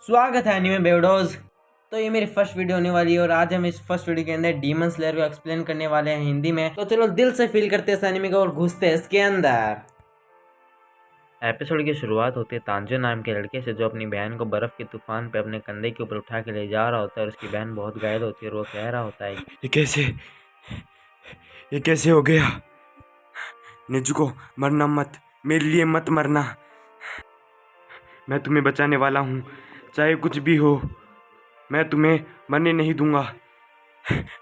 स्वागत है एनीमे बेवडोज। तो ये मेरी फर्स्ट वीडियो होने वाली है और आज हम इस फर्स्ट वीडियो के अंदर डीमन स्लेयर को एक्सप्लेन करने वाले हैं हिंदी में। तो चलो दिल से फील करते हैं इस एनीमे को और घुसते हैं इसके अंदर। एपिसोड की शुरुआत होती है तांजो नाम के लड़के से जो अपनी बहन को बर्फ के तूफान पे अपने कंधे के ऊपर उठा के ले जा रहा होता है और उसकी बहन बहुत घायल होती है और वो कह रहा होता है ये कैसे हो गया? नेजुको, मरना मत, मेरे लिए मत मरना। मैं तुम्हें बचाने वाला हूँ, चाहे कुछ भी हो, मैं तुम्हें मरने नहीं दूंगा।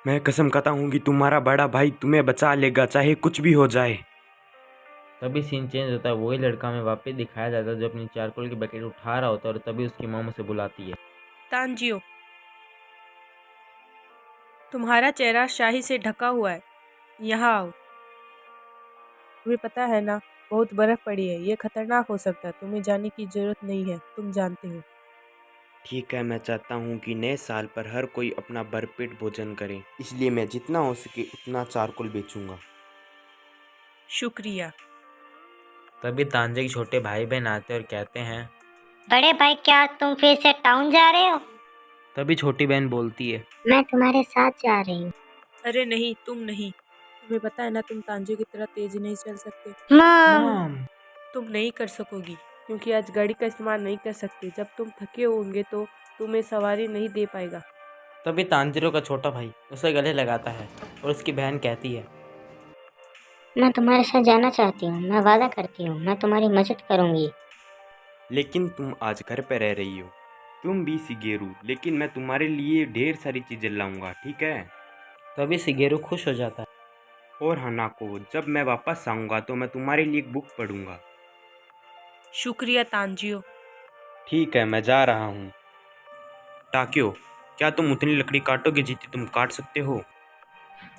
मैं कसम खाता हूँ कि तुम्हारा बड़ा भाई तुम्हें बचा लेगा, चाहे कुछ भी हो जाए। तभी सीन चेंज होता है। वही लड़का हमें वापस दिखाया जाता है जो अपनी चारकोल की बकेट उठा रहा होता है और तभी उसकी मॉम उसे बुलाती है। तांजियो, तुम्हारा चेहरा शाही से ढका हुआ है, यहाँ आओ। तुम्हें पता है ना, बहुत बर्फ पड़ी है, ये खतरनाक हो सकता है। तुम्हें जाने की जरूरत नहीं है, तुम जानते हो। ठीक है, मैं चाहता हूँ कि नए साल पर हर कोई अपना भरपेट भोजन करे, इसलिए मैं जितना हो सके उतना चारकोल बेचूंगा। शुक्रिया। तभी तांजे के छोटे भाई बहन आते हैं और कहते हैं। बड़े भाई, क्या तुम फिर से टाउन जा रहे हो? तभी छोटी बहन बोलती है। मैं तुम्हारे साथ जा रही हूँ। अरे नहीं, तुम नहीं। तुम्हें पता है ना, तुम तांजियो की तरह तेज नहीं चल सकते। मॉम, तुम नहीं कर सकोगी क्योंकि आज गाड़ी का इस्तेमाल नहीं कर सकते। जब तुम थके होंगे तो तुम्हें सवारी नहीं दे पाएगा। तभी तांजिरो का छोटा भाई उसे गले लगाता है और उसकी बहन कहती है। मैं तुम्हारे साथ जाना चाहती हूँ। मैं वादा करती हूँ, मैं तुम्हारी मदद करूँगी। लेकिन तुम आज घर पर रह रही हो, तुम भी सिगेरू, लेकिन मैं तुम्हारे लिए ढेर सारी चीजें लाऊंगा, ठीक है? तभी सिगेरू खुश हो जाता है। और हानाको, जब मैं वापस आऊंगा तो मैं तुम्हारे लिए एक बुक पढ़ूंगा। शुक्रिया तांजियो। ठीक है, मैं जा रहा हूँ। टाक्यो, क्या तुम उतनी लकड़ी काटोगे जितनी तुम काट सकते हो?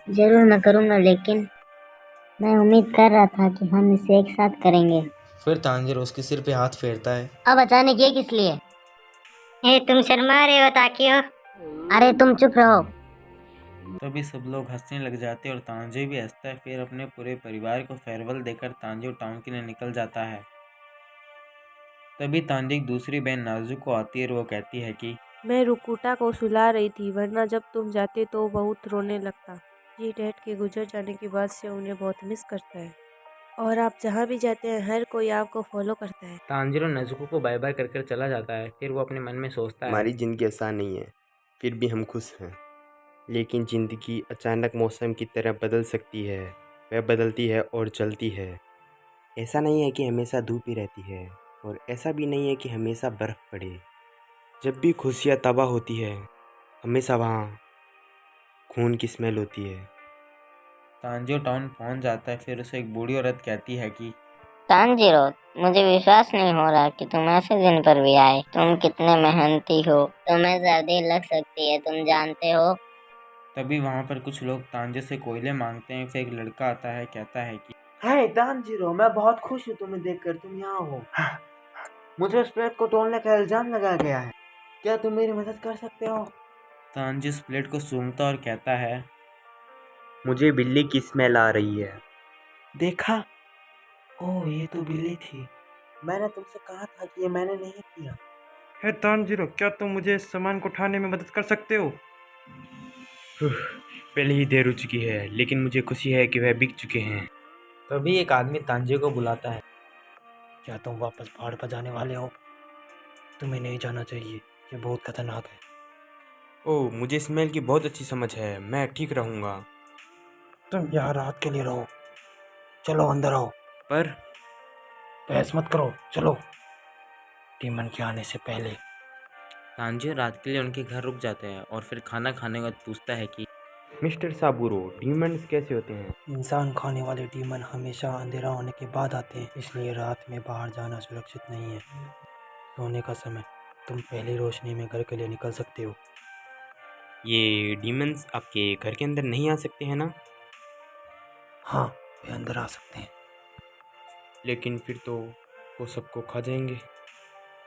जरूर मैं करूँगा, लेकिन मैं उम्मीद कर रहा था कि हम इसे एक साथ करेंगे। फिर तांजिरो उसके सिर पे हाथ फेरता है। अब अचानक ये किस लिए? तुम शर्मा रहे हो ताकियो। अरे तुम चुप रहो। तभी सब लोग हंसने लग जाते हैं और तांजिरो भी हंसता है। फिर अपने पूरे परिवार को फेयरवेल देकर तांजिरो टाउन के लिए निकल जाता है। तभी तांजिरो की दूसरी बहन नाजुको आती है और वो कहती है कि मैं रुकुटा को सुला रही थी, वरना जब तुम जाते तो वो बहुत रोने लगता। ये डैड के गुजर जाने के बाद से उन्हें बहुत मिस करता है और आप जहाँ भी जाते हैं हर कोई आपको फॉलो करता है। तांजिरो नाजुको को बाय बाय कर चला जाता है। फिर वो अपने मन में सोचता है। हमारी जिंदगी आसान नहीं है, फिर भी हम खुश हैं। लेकिन जिंदगी अचानक मौसम की तरह बदल सकती है। वह बदलती है और चलती है। ऐसा नहीं है कि हमेशा धूप ही रहती है, और ऐसा भी नहीं है कि हमेशा बर्फ पड़े। जब भी खुशियाँ तबाह होती है, हमेशा वहाँ खून की स्मेल होती है। तांजिरो टाउन पहुंच जाता है। फिर उसे एक बूढ़ी औरत कहती है कि तांजिरो, मुझे विश्वास नहीं हो रहा कि तुम ऐसे दिन पर भी आए। तुम कितने मेहनती हो। तुम्हें सर्दी लग सकती है, तुम जानते हो। तभी वहां पर कुछ लोग तांजिरो से कोयले मांगते हैं। फिर एक लड़का आता है, कहता है कि हाय तानजीरो, मैं बहुत खुश हूँ तुम्हें देखकर। तुम यहाँ हो। मुझे उस प्लेट को तोड़ने का इल्जाम लगाया गया है। क्या तुम मेरी मदद कर सकते हो? तांजिरो उस प्लेट को सूंघता और कहता है। मुझे बिल्ली की स्मेल आ रही है। देखा? ओह, ये तो बिल्ली थी। मैंने तुमसे कहा था कि ये मैंने नहीं किया। हे तानजीरो, क्या तुम मुझे इस सामान को उठाने में मदद कर सकते हो? पहले ही देर हो चुकी है, लेकिन मुझे खुशी है कि वह बिक चुके हैं। तभी एक आदमी तांजिरो को बुलाता है। क्या तुम वापस पहाड़ पर जाने वाले हो? तुम्हें नहीं जाना चाहिए, ये बहुत खतरनाक है। ओह, मुझे स्मेल की बहुत अच्छी समझ है, मैं ठीक रहूँगा। तुम यहाँ रात के लिए रहो। चलो अंदर आओ। पर बहस मत करो, चलो। डीमन के आने से पहले। तांजिरो रात के लिए उनके घर रुक जाते हैं और फिर खाना खाने के बाद पूछता है कि मिस्टर साबुरो, डीमंस कैसे होते हैं? इंसान खाने वाले डीमन हमेशा अंधेरा होने के बाद आते हैं, इसलिए रात में बाहर जाना सुरक्षित नहीं है। सोने का समय, तुम पहली रोशनी में घर के लिए निकल सकते हो। ये डीमंस आपके घर के अंदर नहीं आ सकते हैं ना? हाँ, वे अंदर आ सकते हैं। लेकिन फिर तो वो सबको खा जाएंगे।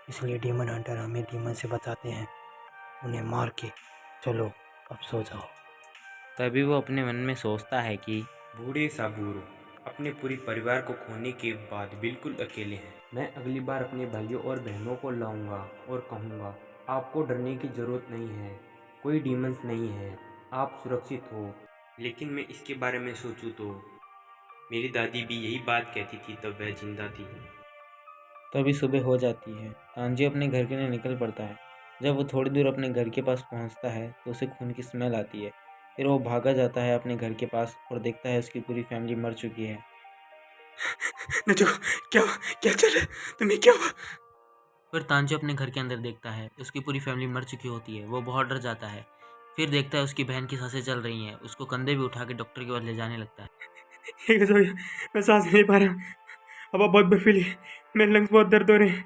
इसलिए डीमन हंटर हमें डीमन से बचाते हैं, उन्हें मार के। चलो अब सो जाओ। तभी वो अपने मन में सोचता है कि बूढ़े साबुरो अपने पूरे परिवार को खोने के बाद बिल्कुल अकेले हैं। मैं अगली बार अपने भाइयों और बहनों को लाऊंगा और कहूँगा, आपको डरने की ज़रूरत नहीं है, कोई डीमंस नहीं है, आप सुरक्षित हो। लेकिन मैं इसके बारे में सोचूं तो मेरी दादी भी यही बात कहती थी तब वह जिंदा थी। तभी सुबह हो जाती है। तांजियो अपने घर के लिए निकल पड़ता है। जब वो थोड़ी दूर अपने घर के पास पहुंचता है तो उसे खून की स्मेल आती है। फिर वो भागा जाता है अपने घर के पास और देखता है उसकी पूरी फैमिली मर चुकी है। नजुको, क्या क्या चल रहा है? तुम्हें क्या हुआ? फिर तांजियो अपने घर के अंदर देखता है उसकी पूरी फैमिली मर चुकी होती है। वो बहुत डर जाता है। फिर देखता है उसकी बहन की सांसें चल रही हैं। उसको कंधे भी उठा के डॉक्टर के पास ले जाने लगता है। ये कैसे हो गया? मैं सांस नहीं पा रहा, हवा बहुत बर्फीली है, मेरे लंग्स बहुत दर्द हो रहे हैं।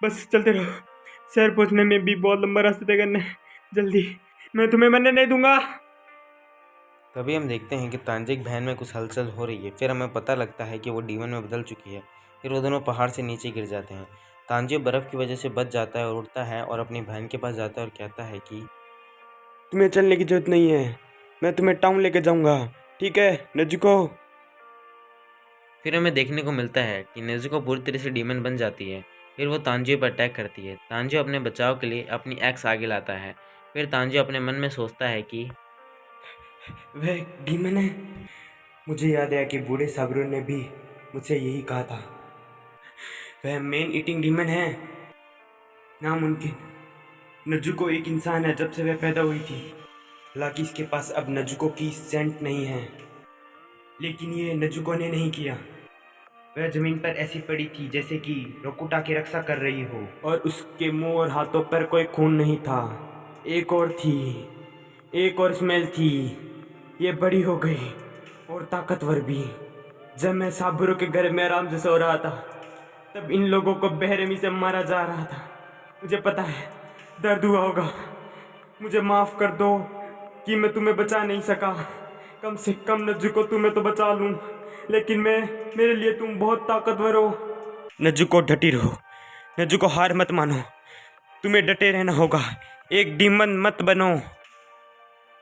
बस चलते रहो, शहर पहुंचने में भी बहुत लंबा रास्ता तय करना है। जल्दी, मैं तुम्हें मरने नहीं दूंगा। तभी हम देखते हैं कि तांजियो की बहन में कुछ हलचल हो रही है। फिर हमें पता लगता है कि वो डीमन में बदल चुकी है। फिर वो दोनों पहाड़ से नीचे गिर जाते हैं। तांजियो बर्फ़ की वजह से बच जाता है और उड़ता है और अपनी बहन के पास जाता है और कहता है कि तुम्हें चलने की जरूरत नहीं है, मैं तुम्हें टाउन लेके जाऊंगा, ठीक है नजुको? फिर हमें देखने को मिलता है कि नेज़ुको पूरी तरह से डीमन बन जाती है। फिर वो तांजियो पर अटैक करती है। तांजियो अपने बचाव के लिए अपनी एक्स आगे लाता है। फिर तांजियो अपने मन में सोचता है कि वह एक डीमन है। मुझे याद है कि बूढ़े साबरू ने भी मुझसे यही कहा था। वह मेन ईटिंग डीमन है। नामुमकिन। नजुको एक इंसान है जब से वह पैदा हुई थी। हालांकि इसके पास अब नजुको की सेंट नहीं है, लेकिन ये नजुको ने नहीं किया। वह जमीन पर ऐसी पड़ी थी जैसे कि रोकुटा की रक्षा कर रही हो, और उसके मुंह और हाथों पर कोई खून नहीं था। एक और थी, एक और स्मेल थी। ये बड़ी हो गई और ताकतवर भी। जब मैं साबुरो के घर में आराम से सो रहा था तब इन लोगों को बेरहमी से मारा जा रहा था। मुझे पता है दर्द हुआ होगा, मुझे माफ कर दो कि मैं तुम्हें बचा नहीं सका। कम से कम नजुको तुम्हें तो बचा लूं, लेकिन मेरे लिए तुम बहुत ताकतवर हो। नजुको डटी रहो, नजुको हार मत मानो, तुम्हें डटे रहना होगा, एक डीमन मत बनो।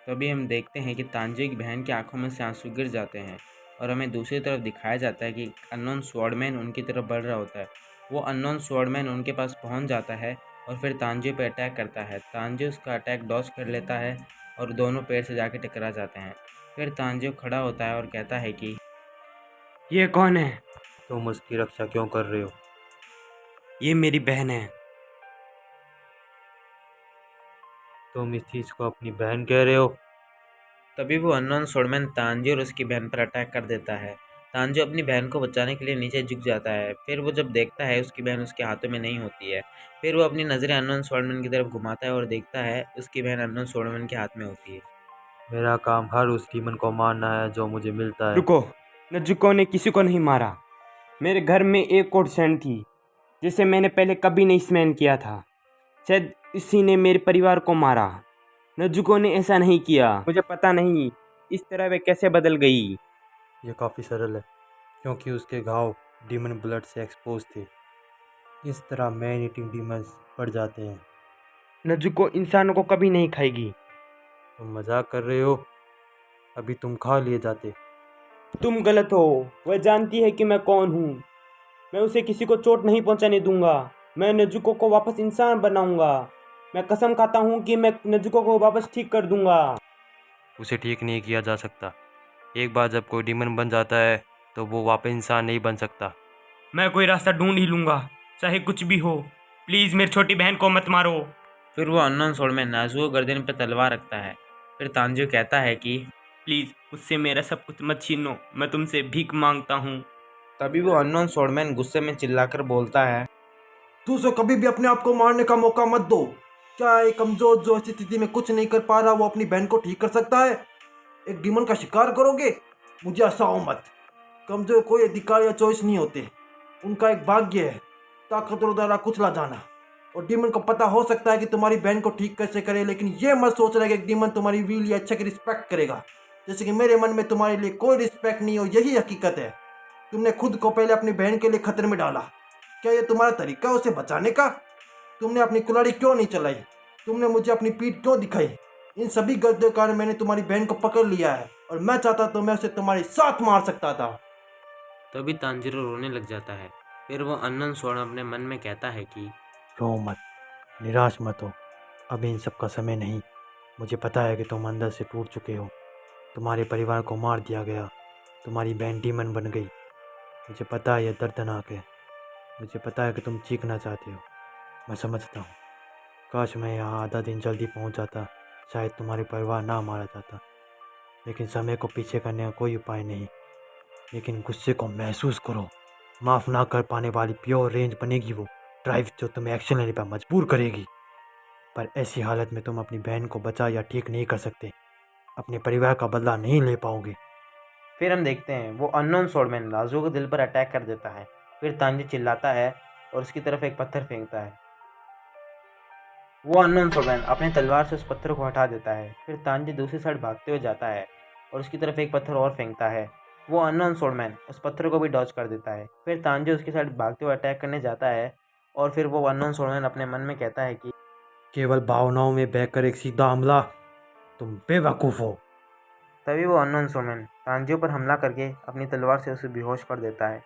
तभी हम देखते हैं कि तांजियो की बहन की आंखों में से आंसू गिर जाते हैं और हमें दूसरी तरफ दिखाया जाता है कि अननोन स्वॉर्डमैन उनकी तरफ बढ़ रहा होता है। वो अननोन स्वॉर्डमैन उनके पास पहुंच जाता है और फिर तांजियो पे अटैक करता है। तांजियो उसका अटैक डॉज कर लेता है और दोनों पेड़ से जाके टकरा जाते हैं। फिर तांजियो खड़ा होता है और कहता है कि ये कौन है? तुम उसकी रक्षा क्यों कर रहे हो? ये मेरी बहन है। तुम इस चीज़ को अपनी बहन कह रहे हो? तभी वो अननोन स्वॉर्डमैन तांजियो और उसकी बहन पर अटैक कर देता है। तांजियो अपनी बहन को बचाने के लिए नीचे झुक जाता है। फिर वो जब देखता है उसकी बहन उसके हाथों में नहीं होती है, फिर वो अपनी नज़रें अननोन स्वॉर्डमैन की तरफ घुमाता है और देखता है उसकी बहन अननोन स्वॉर्डमैन के हाथ में होती है। मेरा काम हर उस डीमन को मारना है जो मुझे मिलता है। रुको, नजुको ने किसी को नहीं मारा। मेरे घर में एक और सैंड थी जिसे मैंने पहले कभी नहीं स्मैन किया था। शायद इसी ने मेरे परिवार को मारा। नजुको ने ऐसा नहीं किया। मुझे पता नहीं इस तरह वे कैसे बदल गई। ये काफ़ी सरल है क्योंकि उसके घाव डीमन ब्लड से एक्सपोज थे। इस तरह मैन ईटिंग डीमंस बढ़ जाते हैं। नजुको इंसानों को कभी नहीं खाएगी। तुम मजाक कर रहे हो? अभी तुम खा लिए जाते। तुम गलत हो। वह जानती है कि मैं कौन हूँ। मैं उसे किसी को चोट नहीं पहुँचाने दूंगा। मैं नजुको को वापस इंसान बनाऊंगा। मैं कसम खाता हूँ कि मैं नजुको को वापस ठीक कर दूंगा। उसे ठीक नहीं किया जा सकता। एक बार जब कोई डीमन बन जाता है तो वो वापस इंसान नहीं बन सकता। मैं कोई रास्ता ढूंढ ही लूंगा, चाहे कुछ भी हो। प्लीज़ मेरी छोटी बहन को मत मारो। फिर वो अननोन स्वॉर्डमैन नाजुको गर्दन पर तलवार रखता है। फिर तांजियो कहता है कि प्लीज़ मुझसे मेरा सब कुछ मत छीनो, मैं तुमसे भीख मांगता हूँ। तभी वो अननोन स्वॉर्डमैन गुस्से में चिल्लाकर बोलता है, तू उसे कभी भी अपने आप को मारने का मौका मत दो। क्या एक कमजोर जो ऐसी स्थिति में कुछ नहीं कर पा रहा वो अपनी बहन को ठीक कर सकता है? एक डीमन का शिकार करोगे? मुझे हंसाओ मत। कमजोर कोई अधिकार या चॉइस नहीं होते, उनका एक भाग्य है ताकतवर द्वारा कुचला जाना। और डीमन को पता हो सकता है कि तुम्हारी बहन को ठीक कैसे करे, लेकिन ये मत सोच रहे कि एक डीमन तुम्हारी वील या इच्छा की रिस्पेक्ट करेगा। जैसे कि मेरे मन में तुम्हारे लिए कोई रिस्पेक्ट नहीं हो, यही हकीकत है। तुमने खुद को पहले अपनी बहन के लिए खतरे में डाला। क्या ये तुम्हारा तरीका है उसे बचाने का? तुमने अपनी कुल्हाड़ी क्यों नहीं चलाई? तुमने मुझे अपनी पीठ क्यों दिखाई? इन सभी गलतियों के कारण मैंने तुम्हारी बहन को पकड़ लिया है और मैं चाहता तो मैं उसे तुम्हारे साथ मार सकता था। तभी तांजिरो रोने लग जाता है। फिर वो अननोन स्वॉर्डमैन अपने मन में कहता है कि रो मत, निराश मत हो। अब इन सब का समय नहीं। मुझे पता है कि तुम अंदर से टूट चुके हो। तुम्हारे परिवार को मार दिया गया। तुम्हारी बहन डीमन बन गई। मुझे पता है यह दर्दनाक है। मुझे पता है कि तुम चीखना चाहते हो। मैं समझता हूँ। काश मैं यहाँ आधा दिन जल्दी पहुँच जाता। शायद तुम्हारे परिवार ना मारा जाता। लेकिन समय को पीछे करने का कोई उपाय नहीं। लेकिन गुस्से को महसूस करो। माफ़ ना कर पाने वाली प्योर रेंज बनेगी वो ड्राइव जो तुम्हें एक्शन लेने पर मजबूर करेगी। पर ऐसी हालत में तुम अपनी बहन को बचा या ठीक नहीं कर सकते। अपने परिवार का बदला नहीं ले पाओगे। फिर हम देखते हैं वो अननोन स्वॉर्डमैन नाज़ुको के दिल पर अटैक कर देता है। फिर तांजी चिल्लाता है और उसकी तरफ एक पत्थर फेंकता है। वो अननोन स्वॉर्डमैन अपने तलवार से उस पत्थर को हटा देता है। फिर तांजी दूसरी साइड भागते हुए जाता है और उसकी तरफ एक पत्थर और फेंकता है। वो अननोन स्वॉर्डमैन उस पत्थर को भी डॉज कर देता है। फिर तांजी उसकी साइड भागते हुए अटैक करने जाता है और फिर वो अननोन स्वॉर्डमैन अपने मन में कहता है कि केवल भावनाओं में बहकर एक सीधा हमला, तुम बेवकूफ़ हो। तभी वो अननोन स्वॉर्डमैन तांजियों पर हमला करके अपनी तलवार से उसे बेहोश कर देता है।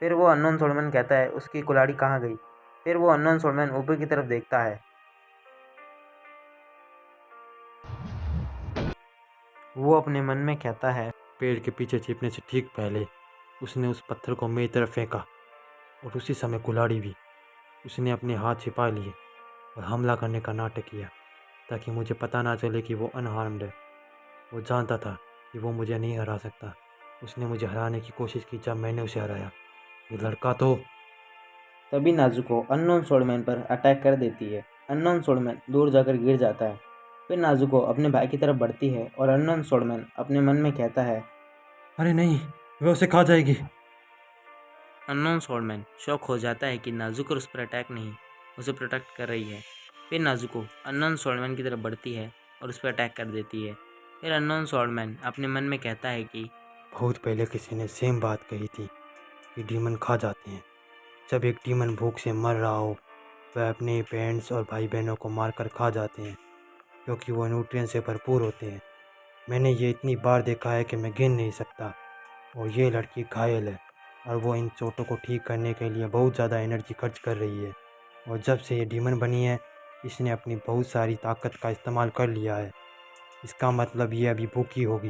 फिर वो अननोन स्वॉर्डमैन कहता है उसकी कुल्हाड़ी कहाँ गई। फिर वो अननोन स्वॉर्डमैन ऊपर की तरफ देखता है। वो अपने मन में कहता है पेड़ के पीछे छिपने से ठीक पहले उसने उस पत्थर को मेरी तरफ फेंका और उसी समय कुल्हाड़ी भी। उसने अपने हाथ छिपा लिए और हमला करने का नाटक किया ताकि मुझे पता ना चले कि वो अनहार्म्ड है। वो जानता था कि वो मुझे नहीं हरा सकता। उसने मुझे हराने की कोशिश की जब मैंने उसे हराया। ये लड़का तो तभी नाज़ुको अननोन स्वॉर्डमैन पर अटैक कर देती है। अननोन स्वॉर्डमैन दूर जाकर गिर जाता है। फिर नाज़ुको अपने भाई की तरफ बढ़ती है और अननोन स्वॉर्डमैन अपने मन में कहता है अरे नहीं, वह उसे खा जाएगी। अननोन स्वॉर्डमैन शॉक हो जाता है कि नाज़ुको उस पर अटैक नहीं, उसे प्रोटेक्ट कर रही है। फिर नाज़ुको अननोन स्वॉर्डमैन की तरफ बढ़ती है और उस पर अटैक कर देती है। फिर अननोन स्वॉर्डमैन अपने मन में कहता है कि बहुत पहले किसी ने सेम बात कही थी कि डीमन खा जाते हैं। जब एक डीमन भूख से मर रहा हो वह अपने पेरेंट्स और भाई बहनों को मारकर खा जाते हैं क्योंकि वो न्यूट्रिएंट से भरपूर होते हैं। मैंने ये इतनी बार देखा है कि मैं गिन नहीं सकता। और ये लड़की घायल है और वो इन चोटों को ठीक करने के लिए बहुत ज़्यादा एनर्जी खर्च कर रही है। और जब से ये डीमन बनी है इसने अपनी बहुत सारी ताकत का इस्तेमाल कर लिया है। इसका मतलब ये अभी भूखी होगी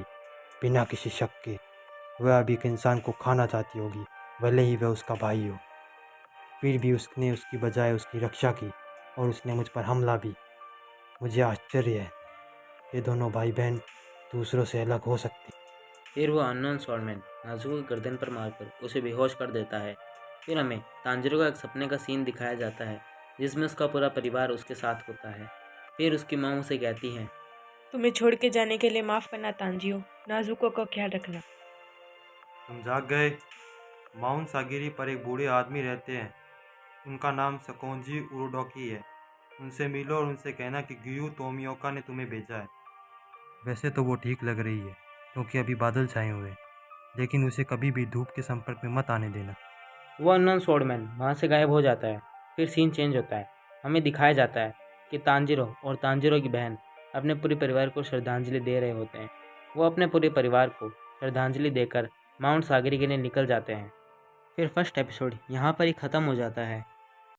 बिना किसी शक के। वह अभी एक इंसान को खाना चाहती होगी भले ही वह उसका भाई हो। फिर भी उसने उसकी बजाय उसकी रक्षा की और उसने मुझ पर हमला भी। मुझे आश्चर्य है ये दोनों भाई बहन दूसरों से अलग हो सकते हैं। फिर वो अननोन स्वॉर्डमैन नाज़ुको की गर्दन पर मारकर उसे बेहोश कर देता है। फिर हमें तांजिरो का एक सपने का सीन दिखाया जाता है जिसमें उसका पूरा परिवार उसके साथ होता है। फिर उसकी माँ उसे कहती हैं तुम्हें छोड़ के जाने के लिए माफ़ करना तांजियो। नाज़ुको का ख्याल रखना। तुम जाग गए। माउंट सागिरी पर एक बूढ़े आदमी रहते हैं। उनका नाम सकोंजी उरोडोकी है। उनसे मिलो और उनसे कहना कि गियू तोमियोका ने तुम्हें भेजा है। वैसे तो वो ठीक लग रही है क्योंकि अभी बादल छाए हुए हैं, लेकिन उसे कभी भी धूप के संपर्क में मत आने देना। वो अननोन स्वॉर्डमैन वहाँ से गायब हो जाता है। फिर सीन चेंज होता है। हमें दिखाया जाता है कि तांजिरो और तांजिरो की बहन अपने पूरे परिवार को श्रद्धांजलि दे रहे होते हैं। वो अपने पूरे परिवार को श्रद्धांजलि देकर माउंट सागिरी के लिए निकल जाते हैं। फिर फर्स्ट एपिसोड यहाँ पर ही ख़त्म हो जाता है।